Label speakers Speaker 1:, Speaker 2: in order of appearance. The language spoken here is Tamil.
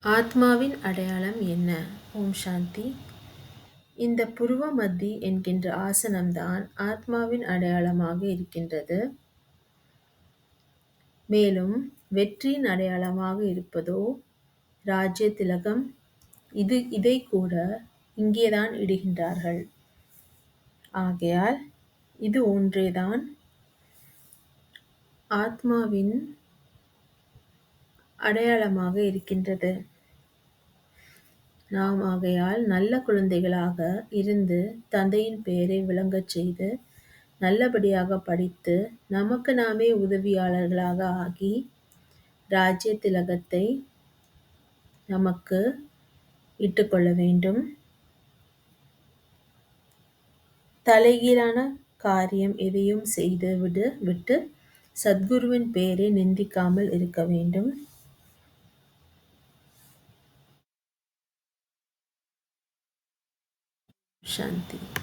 Speaker 1: ஆத்மாவின் அடையாளம் என்ன? ஓம் சாந்தி. இந்த புருவ மத்தி என்கின்ற ஆசனம்தான் ஆத்மாவின் அடையாளமாக இருக்கின்றது. மேலும் வெற்றியின் அடையாளமாக இருப்பதோ ராஜ்ய திலகம். இதை கூட இங்கேதான் இடுகின்றார்கள். ஆகையால் இது ஒன்றேதான் ஆத்மாவின் அடையாளமாக இருக்கின்றது. நாம் ஆகையால் நல்ல குழந்தைகளாக இருந்து தந்தையின் பெயரை விளங்கச் செய்து நல்லபடியாக படித்து நமக்கு நாமே உதவியாளர்களாக ஆகி ராஜ்ய திலகத்தை நமக்கு இட்டுக்கொள்ள வேண்டும். தலைகீழான காரியம் எதையும் செய்து விட்டு சத்குருவின் பெயரை நிந்திக்காமல் இருக்க வேண்டும். சாந்தி.